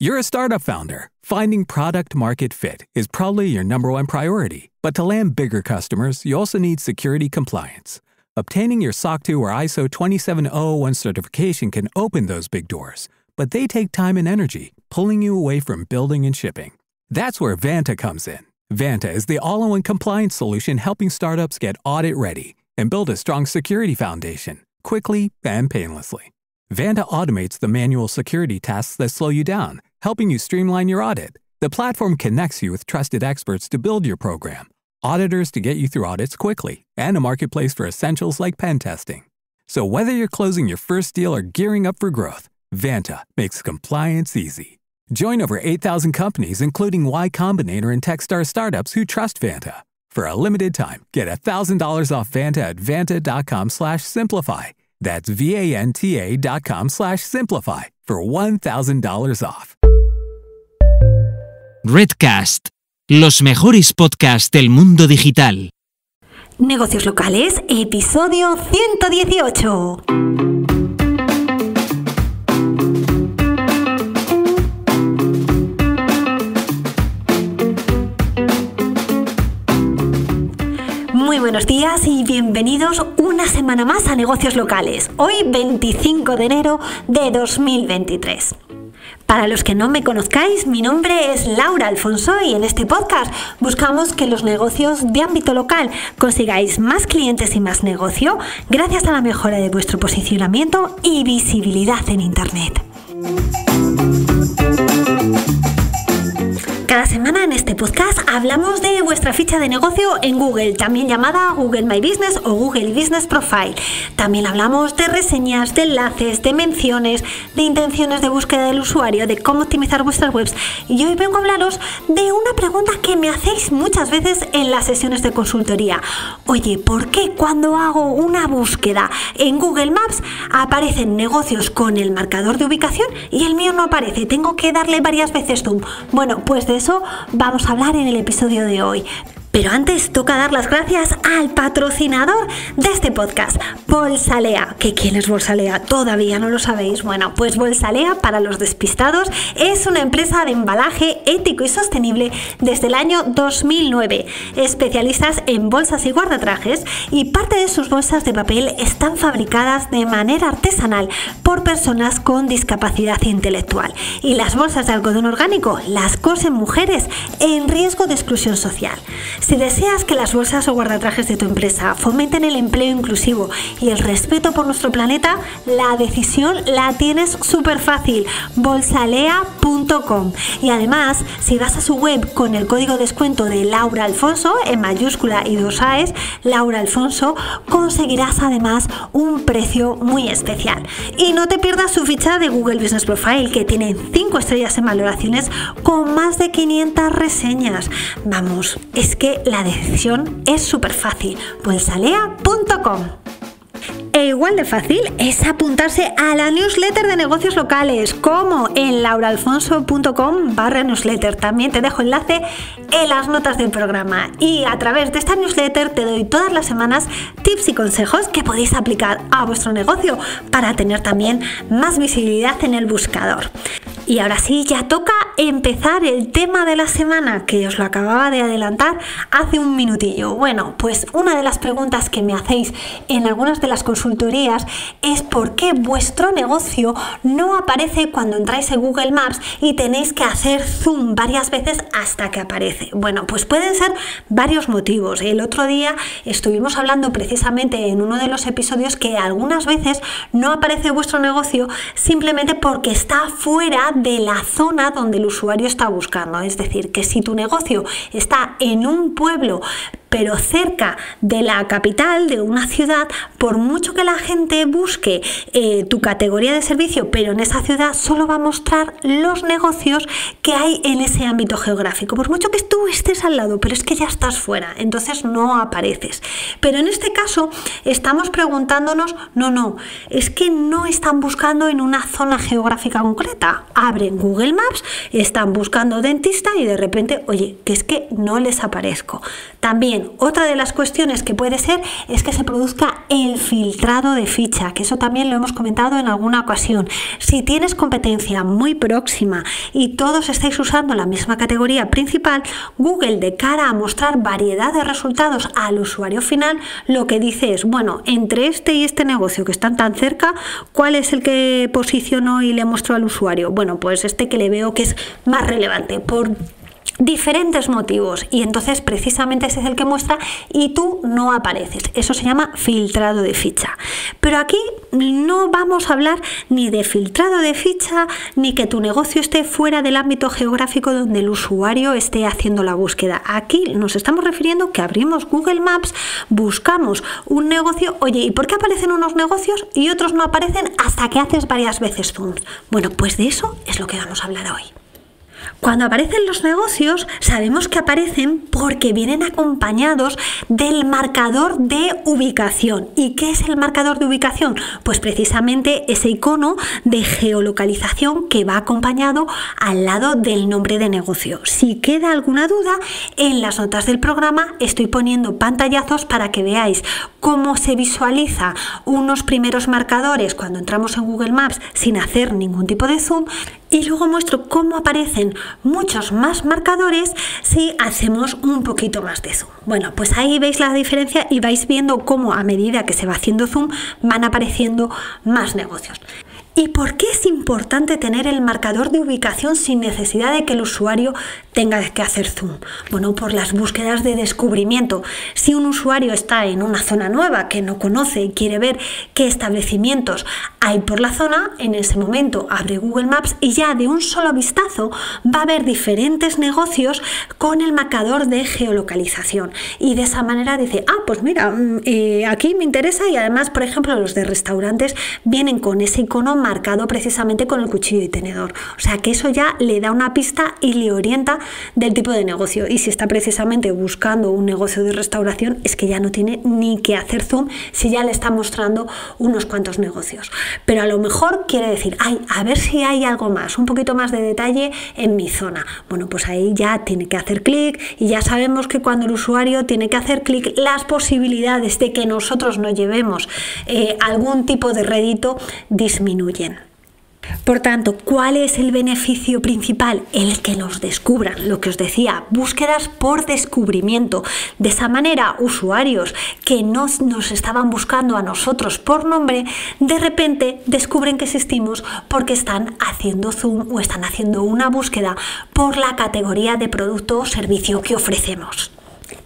You're a startup founder. Finding product market fit is probably your number one priority. But to land bigger customers, you also need security compliance. Obtaining your SOC 2 or ISO 27001 certification can open those big doors, but they take time and energy, pulling you away from building and shipping. That's where Vanta comes in. Vanta is the all-in-one compliance solution helping startups get audit-ready and build a strong security foundation, quickly and painlessly. Vanta automates the manual security tasks that slow you down, helping you streamline your audit. The platform connects you with trusted experts to build your program, auditors to get you through audits quickly, and a marketplace for essentials like pen testing. So whether you're closing your first deal or gearing up for growth, Vanta makes compliance easy. Join over 8,000 companies, including Y Combinator and Techstar startups who trust Vanta. For a limited time, get $1,000 off Vanta at vanta.com/simplify. That's vanta.com/simplify for $1,000 off. Redcast, los mejores podcasts del mundo digital. Negocios locales, episodio 118. Muy buenos días y bienvenidos una semana más a Negocios Locales. Hoy 25 de enero de 2023. Para los que no me conozcáis, mi nombre es Laura Alfonso y en este podcast buscamos que los negocios de ámbito local consigáis más clientes y más negocio gracias a la mejora de vuestro posicionamiento y visibilidad en Internet. Cada semana en este podcast hablamos de vuestra ficha de negocio en Google, también llamada Google My Business o Google Business Profile. También hablamos de reseñas, de enlaces, de menciones, de intenciones de búsqueda del usuario, de cómo optimizar vuestras webs. Y hoy vengo a hablaros de una pregunta que me hacéis muchas veces en las sesiones de consultoría. Oye, ¿por qué cuando hago una búsqueda en Google Maps aparecen negocios con el marcador de ubicación y el mío no aparece? Tengo que darle varias veces zoom. Bueno, pues de eso vamos a hablar en el episodio de hoy. Pero antes toca dar las gracias al patrocinador de este podcast, Bolsalea. ¿Que quién es Bolsalea? ¿Todavía no lo sabéis? Bueno, pues Bolsalea, para los despistados, es una empresa de embalaje ético y sostenible desde el año 2009. Especialistas en bolsas y guardatrajes, y parte de sus bolsas de papel están fabricadas de manera artesanal por personas con discapacidad intelectual. Y las bolsas de algodón orgánico las cosen mujeres en riesgo de exclusión social. Si deseas que las bolsas o guardatrajes de tu empresa fomenten el empleo inclusivo y el respeto por nuestro planeta, la decisión la tienes súper fácil, bolsalea.com. Y además, si vas a su web con el código de descuento de Laura Alfonso, en mayúscula y 2 A's, Laura Alfonso, conseguirás además un precio muy especial. Y no te pierdas su ficha de Google Business Profile, que tiene 5 estrellas en valoraciones con más de 500 reseñas. Vamos, es que la decisión es súper fácil, bolsalea.com. E igual de fácil es apuntarse a la newsletter de negocios locales, como en lauraalfonso.com/newsletter. También te dejo enlace en las notas del programa. Y a través de esta newsletter te doy todas las semanas tips y consejos que podéis aplicar a vuestro negocio para tener también más visibilidad en el buscador. Y ahora sí, ya toca empezar el tema de la semana, que os lo acababa de adelantar hace un minutillo. Bueno, pues una de las preguntas que me hacéis en algunas de las consultorías es por qué vuestro negocio no aparece cuando entráis en Google Maps y tenéis que hacer zoom varias veces hasta que aparece. Bueno, pues pueden ser varios motivos. El otro día estuvimos hablando precisamente en uno de los episodios que algunas veces no aparece vuestro negocio simplemente porque está fuera de la zona donde el usuario está buscando. Es decir, que si tu negocio está en un pueblo pero cerca de la capital de una ciudad, por mucho que la gente busque tu categoría de servicio, pero en esa ciudad solo va a mostrar los negocios que hay en ese ámbito geográfico, por mucho que tú estés al lado, pero es que ya estás fuera, entonces no apareces. Pero en este caso estamos preguntándonos, no, es que no están buscando en una zona geográfica concreta. Abren Google Maps, están buscando dentista y de repente, oye, que es que no les aparezco. También Bien, otra de las cuestiones que puede ser es que se produzca el filtrado de ficha, que eso también lo hemos comentado en alguna ocasión. Si tienes competencia muy próxima y todos estáis usando la misma categoría principal, Google, de cara a mostrar variedad de resultados al usuario final, lo que dice es, bueno, entre este y este negocio que están tan cerca, ¿cuál es el que posiciono y le muestro al usuario? Bueno, pues este que le veo que es más relevante por diferentes motivos, y entonces precisamente ese es el que muestra y tú no apareces. Eso se llama filtrado de ficha. Pero aquí no vamos a hablar ni de filtrado de ficha ni que tu negocio esté fuera del ámbito geográfico donde el usuario esté haciendo la búsqueda. Aquí nos estamos refiriendo que abrimos Google Maps, buscamos un negocio, oye, ¿y por qué aparecen unos negocios y otros no aparecen hasta que haces varias veces zoom? Bueno, pues de eso es lo que vamos a hablar hoy. Cuando aparecen los negocios, sabemos que aparecen porque vienen acompañados del marcador de ubicación. ¿Y qué es el marcador de ubicación? Pues precisamente ese icono de geolocalización que va acompañado al lado del nombre de negocio. Si queda alguna duda, en las notas del programa estoy poniendo pantallazos para que veáis cómo se visualiza unos primeros marcadores cuando entramos en Google Maps sin hacer ningún tipo de zoom, y luego muestro cómo aparecen muchos más marcadores si hacemos un poquito más de zoom. Bueno, pues ahí veis la diferencia y vais viendo cómo a medida que se va haciendo zoom van apareciendo más negocios. ¿Y por qué es importante tener el marcador de ubicación sin necesidad de que el usuario tenga que hacer zoom? Bueno, por las búsquedas de descubrimiento. Si un usuario está en una zona nueva que no conoce y quiere ver qué establecimientos hay por la zona, en ese momento abre Google Maps y ya de un solo vistazo va a ver diferentes negocios con el marcador de geolocalización. Y de esa manera dice, pues mira, aquí me interesa, y además, por ejemplo, los de restaurantes vienen con ese icono marcado precisamente con el cuchillo y tenedor. O sea que eso ya le da una pista y le orienta del tipo de negocio. Y si está precisamente buscando un negocio de restauración, es que ya no tiene ni que hacer zoom si ya le está mostrando unos cuantos negocios. Pero a lo mejor quiere decir, a ver si hay algo más, un poquito más de detalle en mi zona. Bueno, pues ahí ya tiene que hacer clic, y ya sabemos que cuando el usuario tiene que hacer clic, las posibilidades de que nosotros nos llevemos algún tipo de rédito disminuyen. Por tanto, ¿cuál es el beneficio principal? El que nos descubran, lo que os decía, búsquedas por descubrimiento. De esa manera, usuarios que nos estaban buscando a nosotros por nombre, de repente descubren que existimos porque están haciendo zoom o están haciendo una búsqueda por la categoría de producto o servicio que ofrecemos.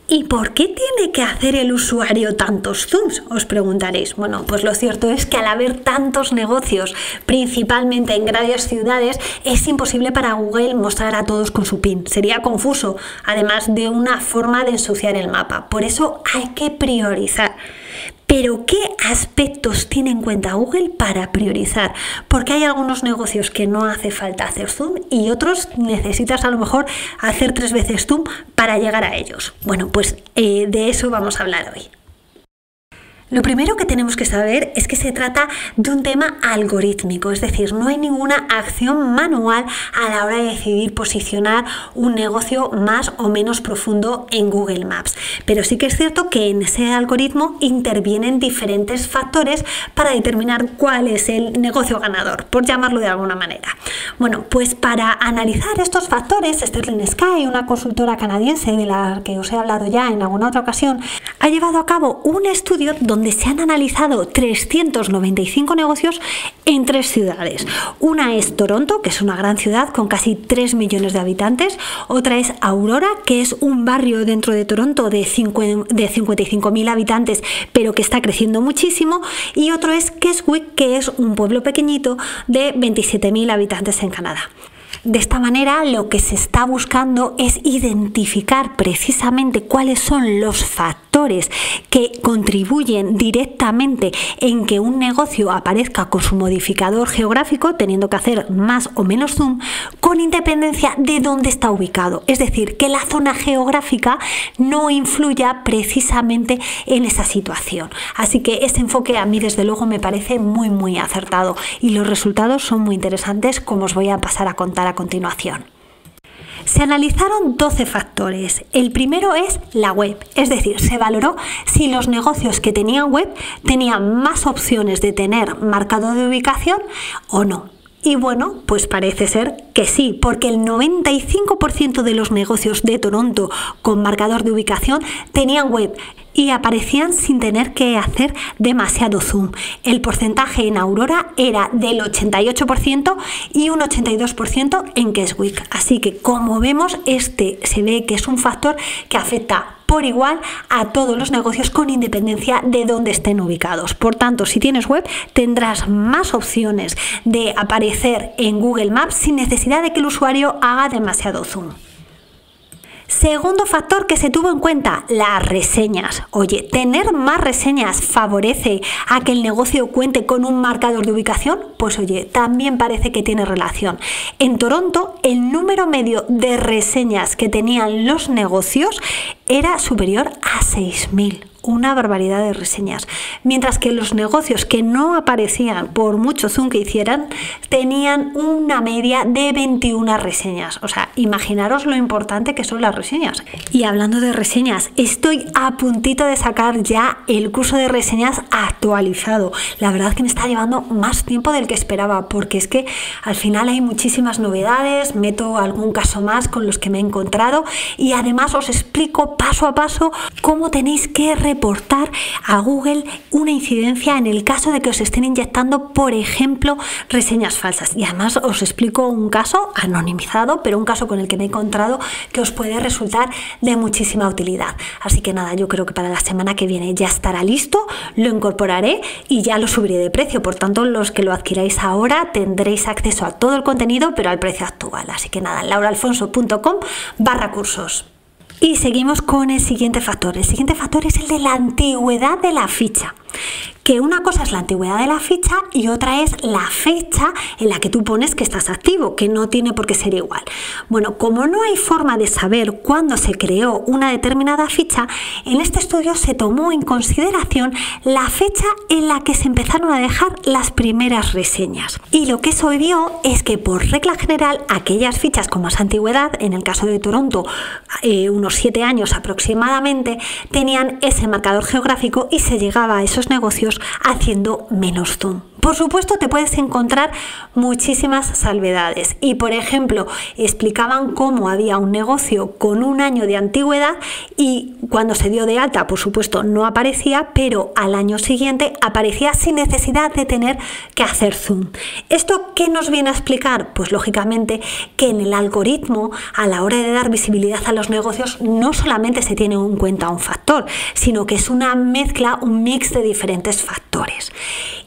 ¿Y por qué tiene que hacer el usuario tantos zooms? Os preguntaréis. Bueno, pues lo cierto es que al haber tantos negocios, principalmente en grandes ciudades, es imposible para Google mostrar a todos con su PIN. Sería confuso, además de una forma de ensuciar el mapa. Por eso hay que priorizar. Pero ¿qué aspectos tiene en cuenta Google para priorizar? Porque hay algunos negocios que no hace falta hacer zoom y otros necesitas a lo mejor hacer 3 veces zoom para llegar a ellos. Bueno, pues de eso vamos a hablar hoy. Lo primero que tenemos que saber es que se trata de un tema algorítmico, es decir, no hay ninguna acción manual a la hora de decidir posicionar un negocio más o menos profundo en Google Maps. Pero sí que es cierto que en ese algoritmo intervienen diferentes factores para determinar cuál es el negocio ganador, por llamarlo de alguna manera. Bueno, pues para analizar estos factores, Sterling Sky, una consultora canadiense de la que os he hablado ya en alguna otra ocasión, ha llevado a cabo un estudio donde se han analizado 395 negocios en 3 ciudades. Una es Toronto, que es una gran ciudad con casi 3 millones de habitantes. Otra es Aurora, que es un barrio dentro de Toronto de 55.000 habitantes, pero que está creciendo muchísimo. Y otro es Keswick, que es un pueblo pequeñito de 27.000 habitantes en Canadá. De esta manera, lo que se está buscando es identificar precisamente cuáles son los factores que contribuyen directamente en que un negocio aparezca con su modificador geográfico, teniendo que hacer más o menos zoom, con independencia de dónde está ubicado. Es decir, que la zona geográfica no influya precisamente en esa situación. Así que ese enfoque a mí desde luego me parece muy acertado y los resultados son muy interesantes, como os voy a pasar a contar a continuación. Se analizaron 12 factores. El primero es la web, es decir, se valoró si los negocios que tenían web tenían más opciones de tener marcador de ubicación o no. Y bueno, pues parece ser que sí, porque el 95% de los negocios de Toronto con marcador de ubicación tenían web y aparecían sin tener que hacer demasiado zoom. El porcentaje en Aurora era del 88% y un 82% en Keswick. Así que como vemos, se ve que es un factor que afecta por igual a todos los negocios con independencia de dónde estén ubicados. Por tanto, si tienes web, tendrás más opciones de aparecer en Google Maps sin necesidad de que el usuario haga demasiado zoom. Segundo factor que se tuvo en cuenta, las reseñas. Oye, ¿tener más reseñas favorece a que el negocio cuente con un marcador de ubicación? Pues oye, también parece que tiene relación. En Toronto, el número medio de reseñas que tenían los negocios era superior a 6.000. Una barbaridad de reseñas, mientras que los negocios que no aparecían por mucho zoom que hicieran tenían una media de 21 reseñas. O sea, imaginaros lo importante que son las reseñas. Y hablando de reseñas, estoy a puntito de sacar ya el curso de reseñas actualizado. La verdad es que me está llevando más tiempo del que esperaba, porque es que al final hay muchísimas novedades, meto algún caso más con los que me he encontrado y además os explico paso a paso cómo tenéis que reportar a Google una incidencia en el caso de que os estén inyectando, por ejemplo, reseñas falsas. Y además os explico un caso anonimizado, pero un caso con el que me he encontrado que os puede resultar de muchísima utilidad. Así que nada, yo creo que para la semana que viene ya estará listo, lo incorporaré y ya lo subiré de precio. Por tanto, los que lo adquiráis ahora tendréis acceso a todo el contenido, pero al precio actual. Así que nada, lauraalfonso.com/cursos. Y seguimos con el siguiente factor. El siguiente factor es el de la antigüedad de la ficha. Que una cosa es la antigüedad de la ficha y otra es la fecha en la que tú pones que estás activo, que no tiene por qué ser igual. Bueno, como no hay forma de saber cuándo se creó una determinada ficha, en este estudio se tomó en consideración la fecha en la que se empezaron a dejar las primeras reseñas. Y lo que se vio es que por regla general aquellas fichas con más antigüedad, en el caso de Toronto unos 7 años aproximadamente, tenían ese marcador geográfico y se llegaba a esos negocios haciendo menos zoom. Por supuesto, te puedes encontrar muchísimas salvedades y, por ejemplo, explicaban cómo había un negocio con un año de antigüedad y cuando se dio de alta, por supuesto, no aparecía, pero al año siguiente aparecía sin necesidad de tener que hacer zoom. ¿Esto qué nos viene a explicar? Pues lógicamente que en el algoritmo, a la hora de dar visibilidad a los negocios, no solamente se tiene en cuenta un factor, sino que es una mezcla, un mix de diferentes factores.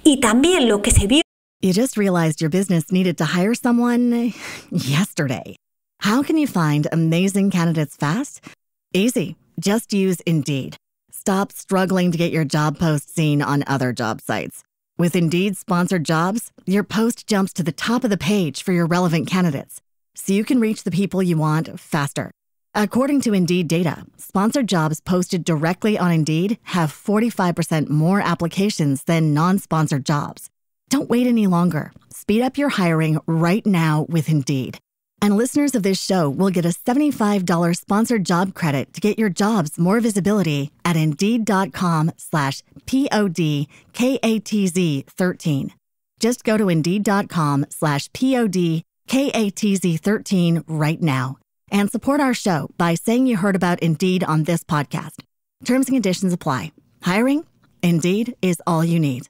Y también lo que se vio. You just realized your business needed to hire someone yesterday. How can you find amazing candidates fast? Easy. Just use Indeed. Stop struggling to get your job post seen on other job sites. With Indeed sponsored jobs, your post jumps to the top of the page for your relevant candidates, so you can reach the people you want faster. According to Indeed data, sponsored jobs posted directly on Indeed have 45% more applications than non-sponsored jobs. Don't wait any longer. Speed up your hiring right now with Indeed. And listeners of this show will get a $75 sponsored job credit to get your jobs more visibility at Indeed.com/PODKATZ13. Just go to Indeed.com/PODKATZ13 right now. And support our show by saying you heard about Indeed on this podcast. Terms and conditions apply. Hiring? Indeed is all you need.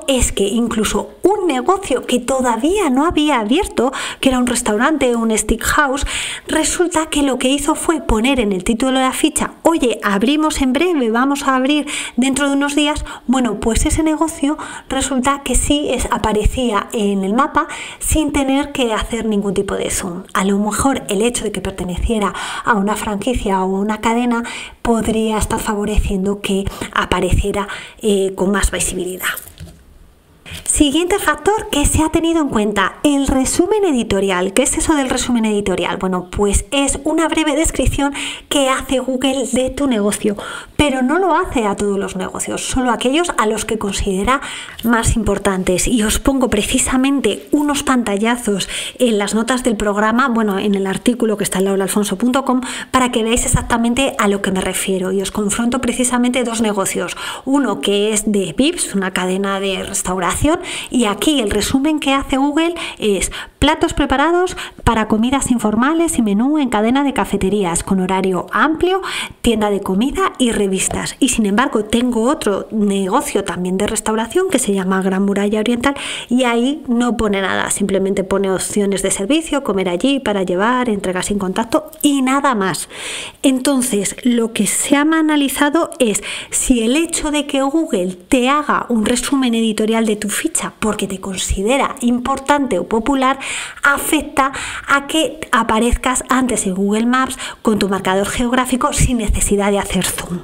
Es que incluso un negocio que todavía no había abierto, que era un restaurante, un steakhouse, resulta que lo que hizo fue poner en el título de la ficha: oye, abrimos en breve, vamos a abrir dentro de unos días. Bueno, pues ese negocio resulta que sí aparecía en el mapa sin tener que hacer ningún tipo de zoom. A lo mejor el hecho de que perteneciera a una franquicia o una cadena podría estar favoreciendo que apareciera con más visibilidad. Siguiente factor que se ha tenido en cuenta, el resumen editorial. ¿Qué es eso del resumen editorial? Bueno, pues es una breve descripción que hace Google de tu negocio, pero no lo hace a todos los negocios, solo a aquellos a los que considera más importantes. Y os pongo precisamente unos pantallazos en las notas del programa, bueno, en el artículo que está en lauraalfonso.com, para que veáis exactamente a lo que me refiero. Y os confronto precisamente dos negocios. Uno que es de Vips, una cadena de restauración, y aquí el resumen que hace Google es platos preparados para comidas informales y menú en cadena de cafeterías con horario amplio, tienda de comida y revistas. Y sin embargo tengo otro negocio también de restauración que se llama Gran Muralla Oriental y ahí no pone nada, simplemente pone opciones de servicio, comer allí, para llevar, entrega sin contacto y nada más. Entonces lo que se ha analizado es si el hecho de que Google te haga un resumen editorial de tu ficha porque te considera importante o popular afecta a que aparezcas antes en Google Maps con tu marcador geográfico sin necesidad de hacer zoom.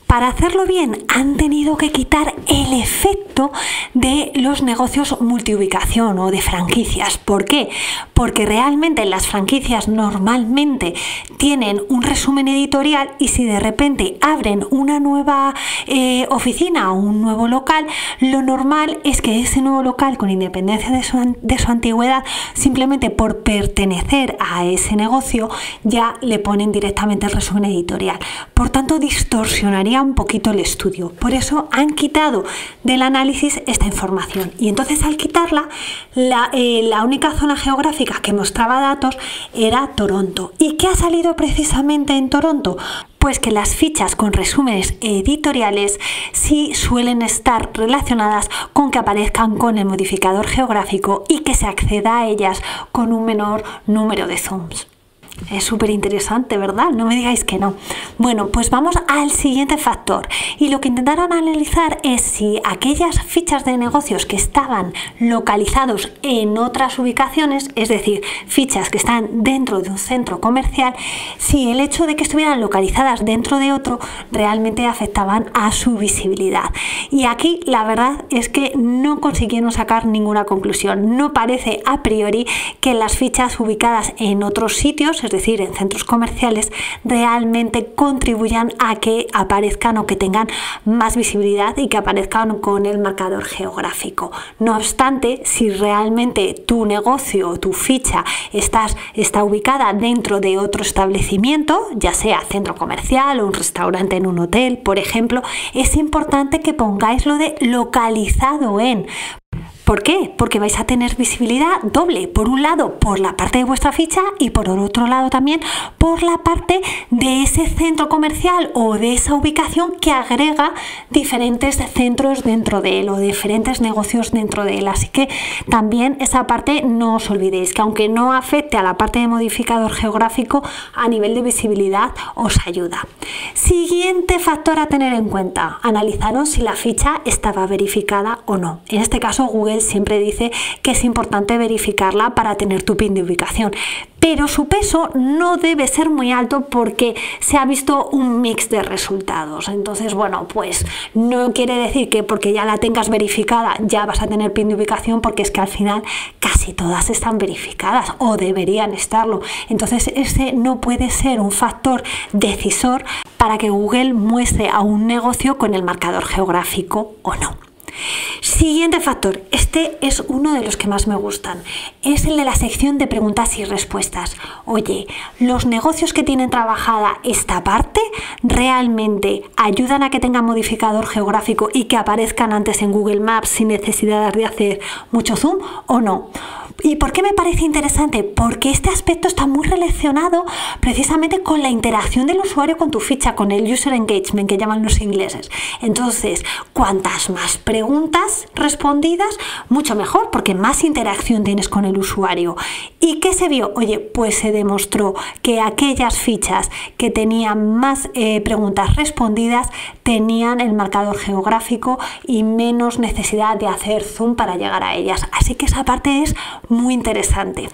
Para hacerlo bien han tenido que quitar el efecto de los negocios multiubicación o de franquicias. ¿Por qué? Porque realmente las franquicias normalmente tienen un resumen editorial y si de repente abren una nueva oficina o un nuevo local, lo normal es que ese nuevo local, con independencia de su antigüedad, simplemente por pertenecer a ese negocio ya le ponen directamente el resumen editorial. Por tanto, distorsionaría un poquito el estudio. Por eso han quitado del análisis esta información. Y entonces al quitarla, la única zona geográfica que mostraba datos era Toronto. ¿Y qué ha salido precisamente en Toronto? Pues que las fichas con resúmenes editoriales sí suelen estar relacionadas con que aparezcan con el modificador geográfico y que se acceda a ellas con un menor número de zooms. Es súper interesante, ¿verdad? No me digáis que no. Bueno, pues vamos al siguiente factor. Y lo que intentaron analizar es si aquellas fichas de negocios que estaban localizados en otras ubicaciones, es decir, fichas que están dentro de un centro comercial, si el hecho de que estuvieran localizadas dentro de otro realmente afectaban a su visibilidad. Y aquí la verdad es que no consiguieron sacar ninguna conclusión. No parece a priori que las fichas ubicadas en otros sitios, es decir, en centros comerciales, realmente contribuyan a que aparezcan o que tengan más visibilidad y que aparezcan con el marcador geográfico. No obstante, si realmente tu negocio o tu ficha está ubicada dentro de otro establecimiento, ya sea centro comercial o un restaurante en un hotel, por ejemplo, es importante que pongáis lo de localizado en. ¿Por qué? Porque vais a tener visibilidad doble, por un lado por la parte de vuestra ficha y por otro lado también por la parte de ese centro comercial o de esa ubicación que agrega diferentes centros dentro de él o diferentes negocios dentro de él. Así que también esa parte no os olvidéis, que aunque no afecte a la parte de modificador geográfico, a nivel de visibilidad os ayuda. Siguiente factor a tener en cuenta, analizaron si la ficha estaba verificada o no. En este caso Google siempre dice que es importante verificarla para tener tu pin de ubicación, pero su peso no debe ser muy alto porque se ha visto un mix de resultados. Entonces, bueno, pues no quiere decir que porque ya la tengas verificada ya vas a tener pin de ubicación, porque es que al final casi todas están verificadas o deberían estarlo. Entonces ese no puede ser un factor decisor para que Google muestre a un negocio con el marcador geográfico o no. Siguiente factor, este es uno de los que más me gustan, es el de la sección de preguntas y respuestas. Oye, ¿los negocios que tienen trabajada esta parte realmente ayudan a que tengan modificador geográfico y que aparezcan antes en Google Maps sin necesidad de hacer mucho zoom o no? ¿Y por qué me parece interesante? Porque este aspecto está muy relacionado precisamente con la interacción del usuario con tu ficha, con el user engagement que llaman los ingleses. Entonces, cuantas más preguntas respondidas, mucho mejor, porque más interacción tienes con el usuario. ¿Y qué se vio? Oye, pues se demostró que aquellas fichas que tenían más preguntas respondidas tenían el marcador geográfico y menos necesidad de hacer zoom para llegar a ellas. Así que esa parte es muy interesante.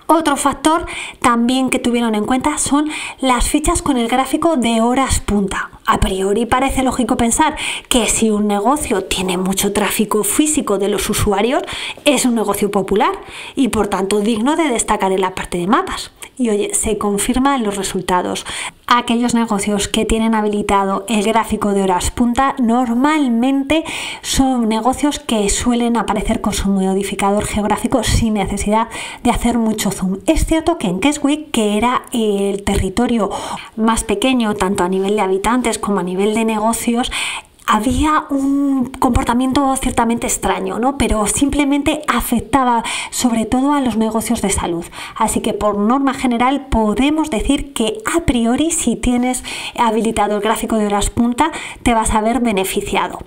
Otro factor también que tuvieron en cuenta son las fichas con el gráfico de horas punta. A priori parece lógico pensar que si un negocio tiene mucho tráfico físico de los usuarios, es un negocio popular y por tanto digno de destacar en la parte de mapas. Y oye, se confirma en los resultados. Aquellos negocios que tienen habilitado el gráfico de horas punta normalmente son negocios que suelen aparecer con su modificador geográfico sin necesidad de hacer mucho zoom. Es cierto que en Keswick, que era el territorio más pequeño tanto a nivel de habitantes como a nivel de negocios, había un comportamiento ciertamente extraño, ¿no? Pero simplemente afectaba sobre todo a los negocios de salud. Así que por norma general podemos decir que a priori si tienes habilitado el gráfico de horas punta te vas a ver beneficiado.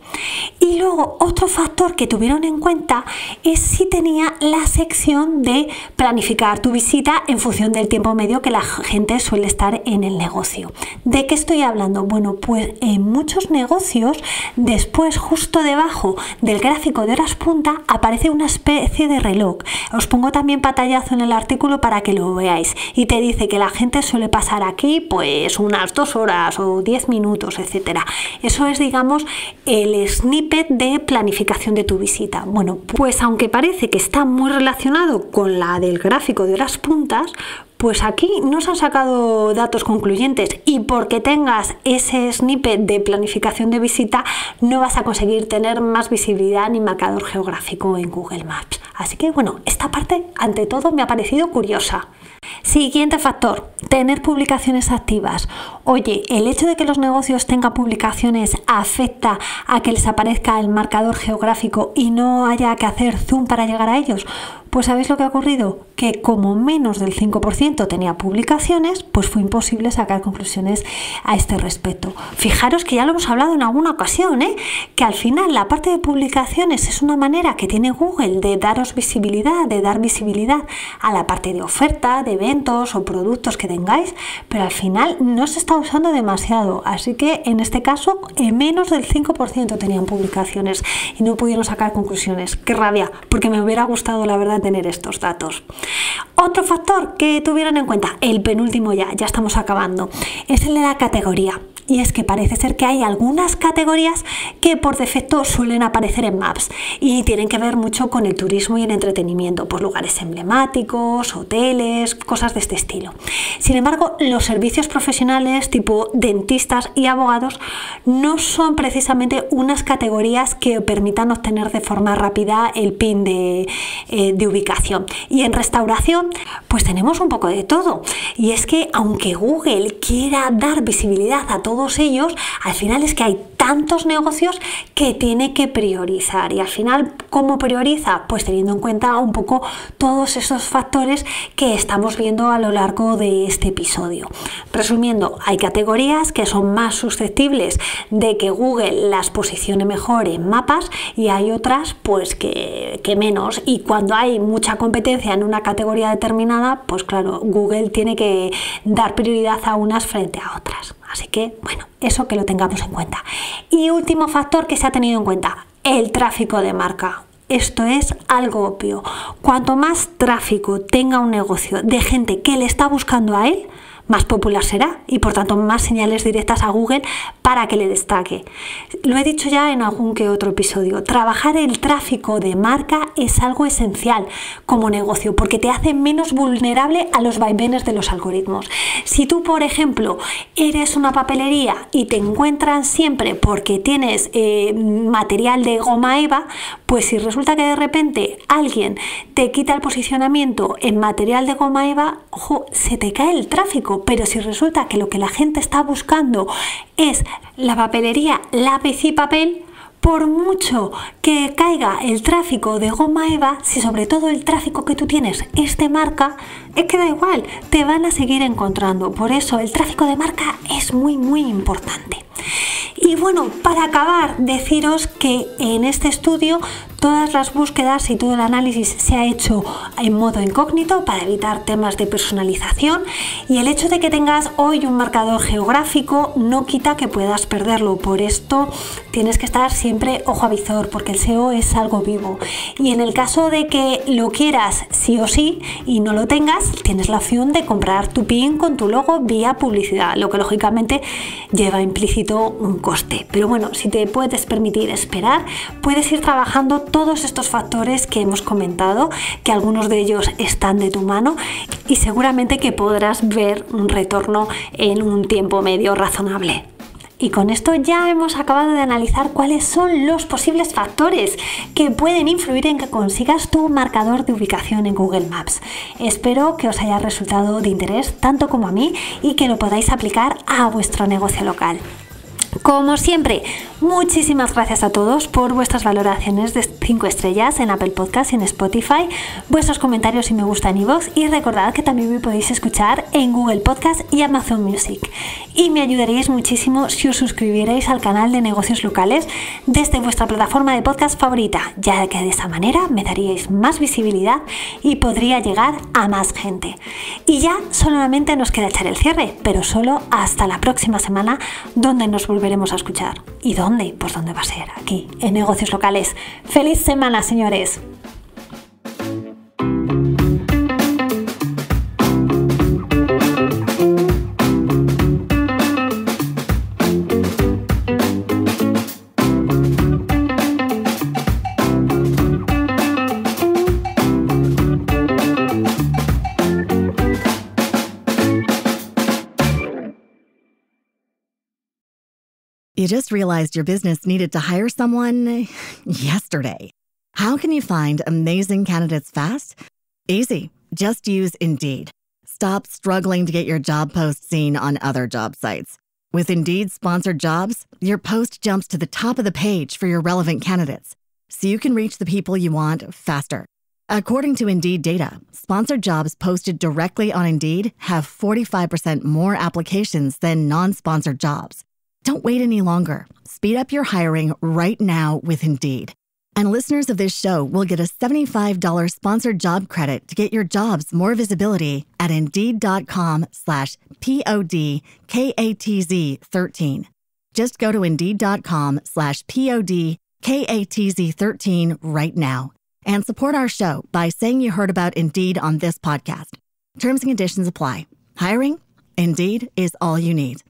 Y luego otro factor que tuvieron en cuenta es si tenía la sección de planificar tu visita en función del tiempo medio que la gente suele estar en el negocio. ¿De qué estoy hablando? Bueno, pues en muchos negocios después, justo debajo del gráfico de horas punta, aparece una especie de reloj. Os pongo también pantallazo en el artículo para que lo veáis. Y te dice que la gente suele pasar aquí pues unas 2 horas o 10 minutos, etcétera. Eso es, digamos, el snippet de planificación de tu visita. Bueno, pues aunque parece que está muy relacionado con la del gráfico de horas puntas, pues aquí no se han sacado datos concluyentes y porque tengas ese snippet de planificación de visita no vas a conseguir tener más visibilidad ni marcador geográfico en Google Maps. Así que bueno, esta parte ante todo me ha parecido curiosa. Siguiente factor, tener publicaciones activas. Oye, ¿el hecho de que los negocios tengan publicaciones afecta a que les aparezca el marcador geográfico y no haya que hacer zoom para llegar a ellos? Pues ¿sabéis lo que ha ocurrido? Que como menos del 5% tenía publicaciones, pues fue imposible sacar conclusiones a este respecto. Fijaros que ya lo hemos hablado en alguna ocasión, que al final la parte de publicaciones es una manera que tiene Google de daros visibilidad, de dar visibilidad a la parte de oferta, de eventos o productos que tengáis, pero al final no se está usando demasiado. Así que en este caso, menos del 5% tenían publicaciones y no pudieron sacar conclusiones. ¡Qué rabia! Porque me hubiera gustado, la verdad, tener estos datos. Otro factor que tuvieron en cuenta, el penúltimo ya estamos acabando, es el de la categoría. Y es que parece ser que hay algunas categorías que por defecto suelen aparecer en Maps y tienen que ver mucho con el turismo y el entretenimiento, pues lugares emblemáticos, hoteles, cosas de este estilo. Sin embargo, los servicios profesionales tipo dentistas y abogados no son precisamente unas categorías que permitan obtener de forma rápida el PIN de ubicación. Y en restauración, pues tenemos un poco de todo. Y es que aunque Google quiera dar visibilidad a todos ellos, al final es que hay tantos negocios que tiene que priorizar. Y al final, ¿cómo prioriza? Pues teniendo en cuenta un poco todos esos factores que estamos viendo a lo largo de este episodio. Resumiendo, hay categorías que son más susceptibles de que Google las posicione mejor en mapas y hay otras pues que menos. Y cuando hay mucha competencia en una categoría determinada, pues claro, Google tiene que dar prioridad a unas frente a otras. Así que, bueno, eso que lo tengamos en cuenta. Y último factor que se ha tenido en cuenta, el tráfico de marca. Esto es algo obvio. Cuanto más tráfico tenga un negocio de gente que le está buscando a él, más popular será y por tanto más señales directas a Google para que le destaque. Lo he dicho ya en algún que otro episodio, trabajar el tráfico de marca es algo esencial como negocio porque te hace menos vulnerable a los vaivenes de los algoritmos. Si tú, por ejemplo, eres una papelería y te encuentran siempre porque tienes material de goma eva, pues si resulta que de repente alguien te quita el posicionamiento en material de goma eva, ojo, se te cae el tráfico. Pero si resulta que lo que la gente está buscando es la papelería, lápiz y papel, por mucho que caiga el tráfico de goma eva, si sobre todo el tráfico que tú tienes es de marca, es que da igual, te van a seguir encontrando. Por eso el tráfico de marca es muy importante. Y bueno, para acabar, deciros que en este estudio Todas las búsquedas y todo el análisis se ha hecho en modo incógnito para evitar temas de personalización, y el hecho de que tengas hoy un marcador geográfico no quita que puedas perderlo. Por esto tienes que estar siempre ojo a visor, porque el SEO es algo vivo, y en el caso de que lo quieras sí o sí y no lo tengas, tienes la opción de comprar tu pin con tu logo vía publicidad, lo que lógicamente lleva implícito un coste. Pero bueno, si te puedes permitir esperar, puedes ir trabajando todos estos factores que hemos comentado, que algunos de ellos están de tu mano, y seguramente que podrás ver un retorno en un tiempo medio razonable. Y con esto ya hemos acabado de analizar cuáles son los posibles factores que pueden influir en que consigas tu marcador de ubicación en Google Maps. Espero que os haya resultado de interés tanto como a mí y que lo podáis aplicar a vuestro negocio local. Como siempre, muchísimas gracias a todos por vuestras valoraciones de 5 estrellas en Apple Podcast y en Spotify, vuestros comentarios y me gusta en iVoox, y recordad que también me podéis escuchar en Google Podcast y Amazon Music. Y me ayudaríais muchísimo si os suscribierais al canal de Negocios Locales desde vuestra plataforma de podcast favorita, ya que de esa manera me daríais más visibilidad y podría llegar a más gente. Y ya solamente nos queda echar el cierre, pero solo hasta la próxima semana, donde nos volveremos a escuchar. ¿Y dónde? Pues dónde va a ser, aquí, en Negocios Locales. ¡Feliz semana, señores! You just realized your business needed to hire someone yesterday. How can you find amazing candidates fast? Easy. Just use Indeed. Stop struggling to get your job post seen on other job sites. With Indeed sponsored jobs, your post jumps to the top of the page for your relevant candidates, so you can reach the people you want faster. According to Indeed data, sponsored jobs posted directly on Indeed have 45% more applications than non-sponsored jobs. Don't wait any longer. Speed up your hiring right now with Indeed. And listeners of this show will get a $75 sponsored job credit to get your jobs more visibility at Indeed.com/PODKATZ13. Just go to Indeed.com/PODKATZ13 right now and support our show by saying you heard about Indeed on this podcast. Terms and conditions apply. Hiring? Indeed is all you need.